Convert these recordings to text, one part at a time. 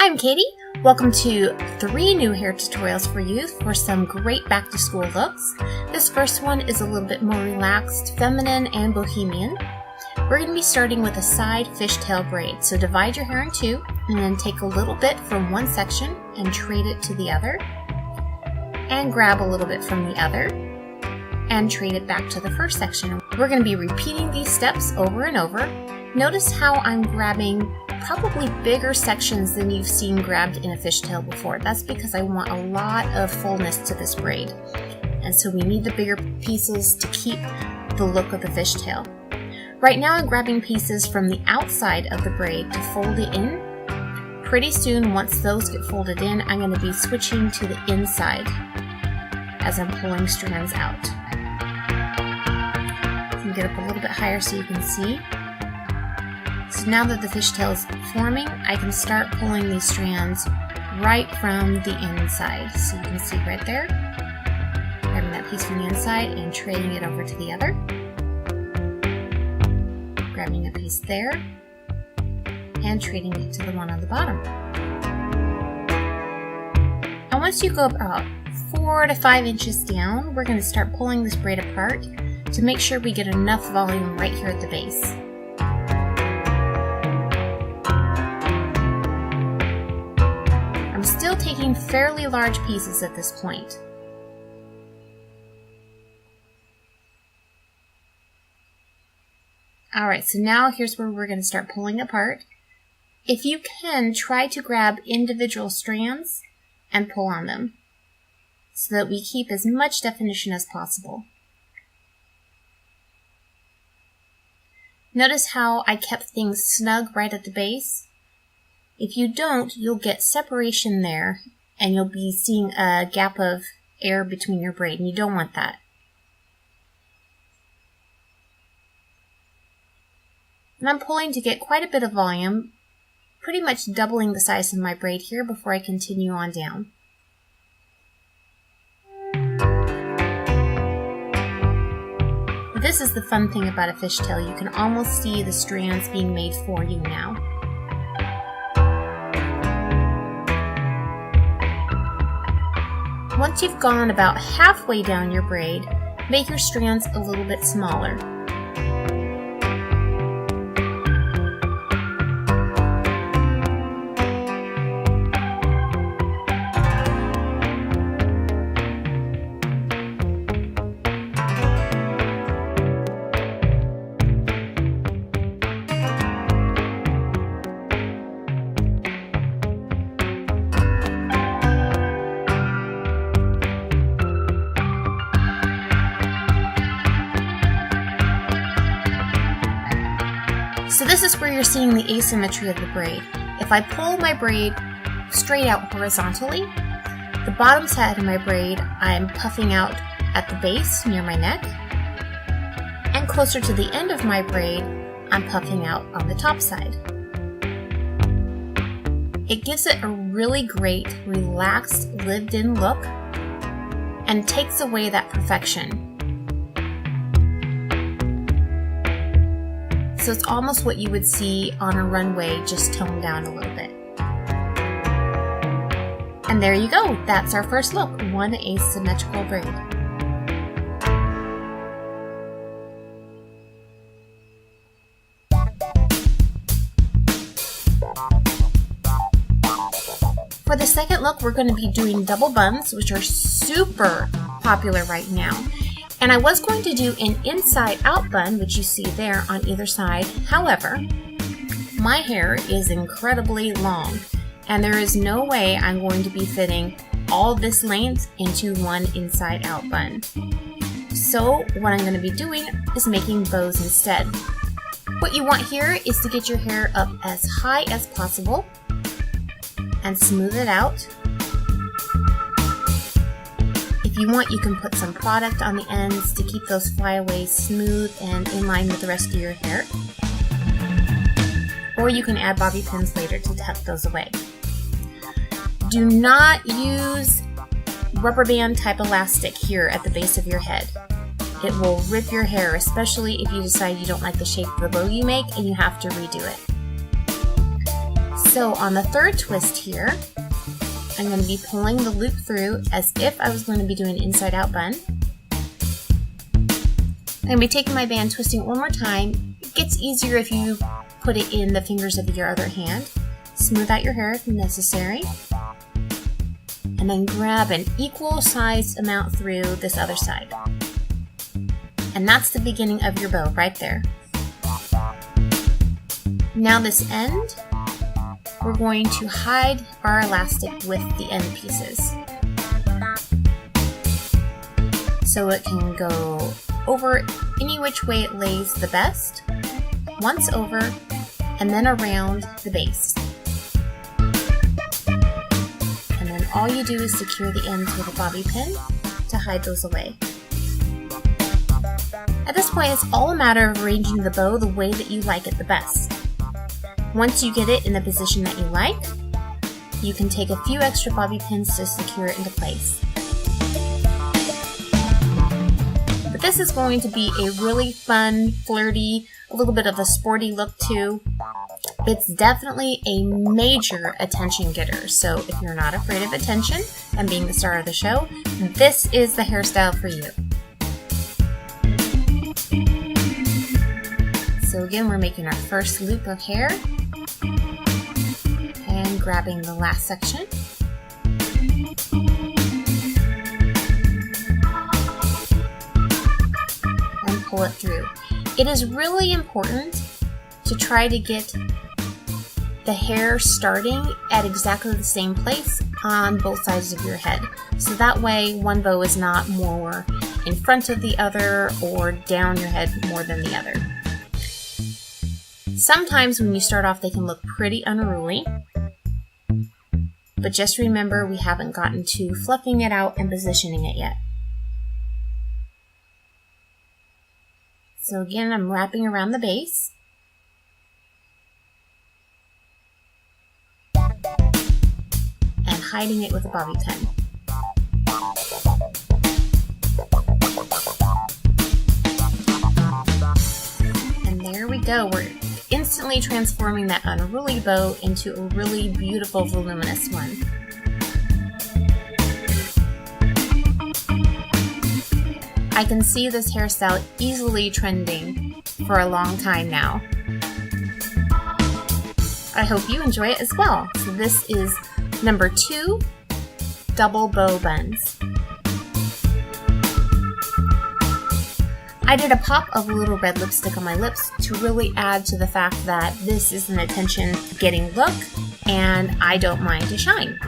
I'm Katie. Welcome to 3 new hair tutorials for you for some great back to school looks. This first one is a little bit more relaxed, feminine, and bohemian. We're going to be starting with a side fishtail braid. So divide your hair in two and then take a little bit from one section and trade it to the other. And grab a little bit from the other and trade it back to the first section. We're going to be repeating these steps over and over. Notice how I'm grabbing probably bigger sections than you've seen grabbed in a fishtail before. That's because I want a lot of fullness to this braid. And so we need the bigger pieces to keep the look of the fishtail. Right now I'm grabbing pieces from the outside of the braid to fold it in. Pretty soon, once those get folded in, I'm going to be switching to the inside as I'm pulling strands out. So you get up a little bit higher so you can see. So now that the fishtail is forming, I can start pulling these strands right from the inside. So you can see right there, grabbing that piece from the inside and trading it over to the other. Grabbing a piece there and trading it to the one on the bottom. And once you go about 4 to 5 inches down, we're going to start pulling this braid apart to make sure we get enough volume right here at the base. I'm still taking fairly large pieces at this point. Alright, so now here's where we're going to start pulling apart. If you can, try to grab individual strands and pull on them so that we keep as much definition as possible. Notice how I kept things snug right at the base? If you don't, you'll get separation there and you'll be seeing a gap of air between your braid, and you don't want that. And I'm pulling to get quite a bit of volume, pretty much doubling the size of my braid here before I continue on down. This is the fun thing about a fishtail. You can almost see the strands being made for you now. Once you've gone about halfway down your braid, make your strands a little bit smaller. So this is where you're seeing the asymmetry of the braid. If I pull my braid straight out horizontally, the bottom side of my braid I'm puffing out at the base near my neck, and closer to the end of my braid I'm puffing out on the top side. It gives it a really great, relaxed, lived-in look and takes away that perfection. So it's almost what you would see on a runway, just toned down a little bit. And there you go. That's our first look, one asymmetrical braid. For the second look, we're going to be doing double buns, which are super popular right now. And I was going to do an inside-out bun, which you see there on either side. However, my hair is incredibly long, and there is no way I'm going to be fitting all this length into one inside-out bun. So what I'm going to be doing is making bows instead. What you want here is to get your hair up as high as possible and smooth it out. If you want, you can put some product on the ends to keep those flyaways smooth and in line with the rest of your hair. Or you can add bobby pins later to tuck those away. Do not use rubber band type elastic here at the base of your head. It will rip your hair, especially if you decide you don't like the shape of the bow you make and you have to redo it. So on the third twist here, I'm going to be pulling the loop through as if I was going to be doing an inside out bun. I'm going to be taking my band, twisting it one more time. It gets easier if you put it in the fingers of your other hand. Smooth out your hair if necessary. And then grab an equal sized amount through this other side. And that's the beginning of your bow right there. Now this end, we're going to hide our elastic with the end pieces. So it can go over any which way it lays the best, once over, and then around the base. And then all you do is secure the ends with a bobby pin to hide those away. At this point, it's all a matter of arranging the bow the way that you like it the best. Once you get it in the position that you like, you can take a few extra bobby pins to secure it into place. But this is going to be a really fun, flirty, a little bit of a sporty look too. It's definitely a major attention getter, so if you're not afraid of attention and being the star of the show, this is the hairstyle for you. So again, we're making our first loop of hair and grabbing the last section. And pull it through. It is really important to try to get the hair starting at exactly the same place on both sides of your head. So that way one bow is not more in front of the other or down your head more than the other. Sometimes when you start off they can look pretty unruly, but just remember we haven't gotten to fluffing it out and positioning it yet. So again, I'm wrapping around the base. And hiding it with a bobby pin. And there we go. We're instantly transforming that unruly bow into a really beautiful, voluminous one. I can see this hairstyle easily trending for a long time now. I hope you enjoy it as well. So this is number 2, double bow buns. I did a pop of a little red lipstick on my lips to really add to the fact that this is an attention-getting look, and I don't mind to shine.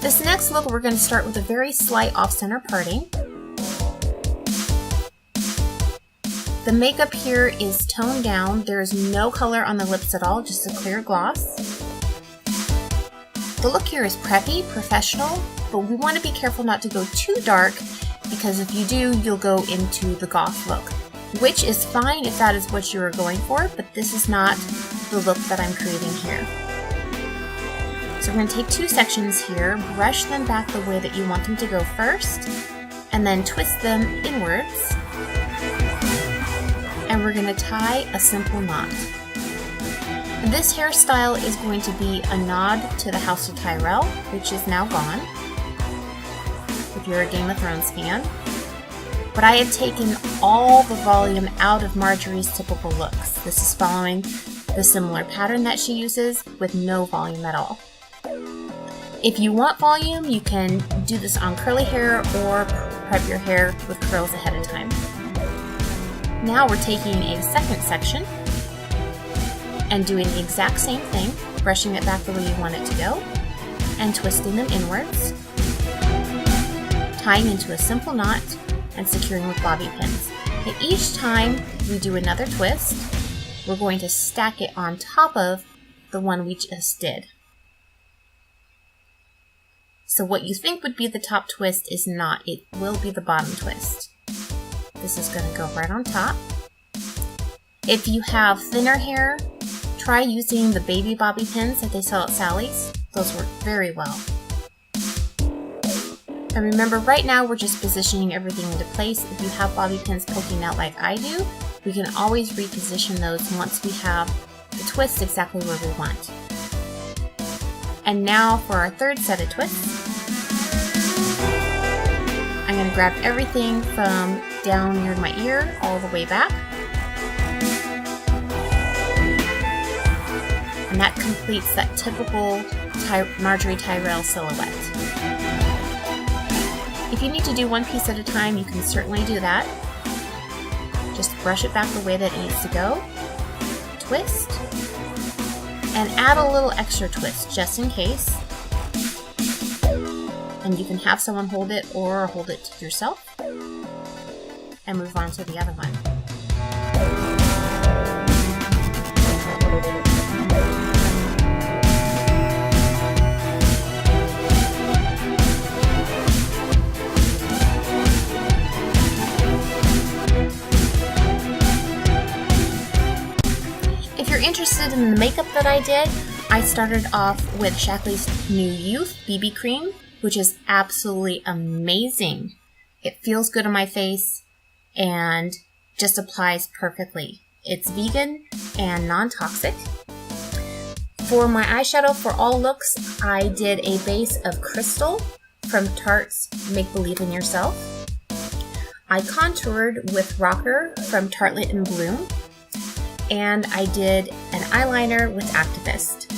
This next look, we're going to start with a very slight off-center parting. The makeup here is toned down. There is no color on the lips at all, just a clear gloss. The look here is preppy, professional, but we want to be careful not to go too dark because if you do, you'll go into the goth look, which is fine if that is what you are going for, but this is not the look that I'm creating here. So we're going to take 2 sections here, brush them back the way that you want them to go first, and then twist them inwards. And we're going to tie a simple knot. This hairstyle is going to be a nod to the House of Tyrell, which is now gone, if you're a Game of Thrones fan. But I had taken all the volume out of Margaery's typical looks. This is following the similar pattern that she uses with no volume at all. If you want volume, you can do this on curly hair or prep your hair with curls ahead of time. Now we're taking a second section and doing the exact same thing, brushing it back the way you want it to go, and twisting them inwards, tying into a simple knot, and securing with bobby pins. And each time we do another twist, we're going to stack it on top of the one we just did. So what you think would be the top twist is not, it will be the bottom twist. This is going to go right on top. If you have thinner hair, try using the baby bobby pins that they sell at Sally's. Those work very well. And remember, right now we're just positioning everything into place. If you have bobby pins poking out like I do, we can always reposition those once we have the twist exactly where we want. And now for our third set of twists. I'm going to grab everything from down near my ear all the way back. And that completes that typical Margaery Tyrell silhouette. If you need to do one piece at a time, you can certainly do that. Just brush it back the way that it needs to go, twist, and add a little extra twist just in case. And you can have someone hold it or hold it yourself and move on to the other one. If you're interested in the makeup that I did, I started off with Shackley's New Youth BB Cream, which is absolutely amazing. It feels good on my face and just applies perfectly. It's vegan and non-toxic. For my eyeshadow for all looks, I did a base of Crystal from Tarte's Make Believe in Yourself. I contoured with Rocker from Tartelette in Bloom. And I did an eyeliner with Activist.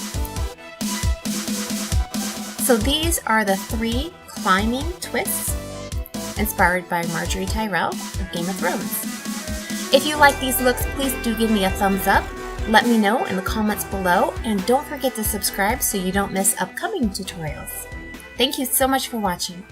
So these are the 3 climbing twists inspired by Margaery Tyrell of Game of Thrones. If you like these looks, please do give me a thumbs up. Let me know in the comments below, and don't forget to subscribe so you don't miss upcoming tutorials. Thank you so much for watching.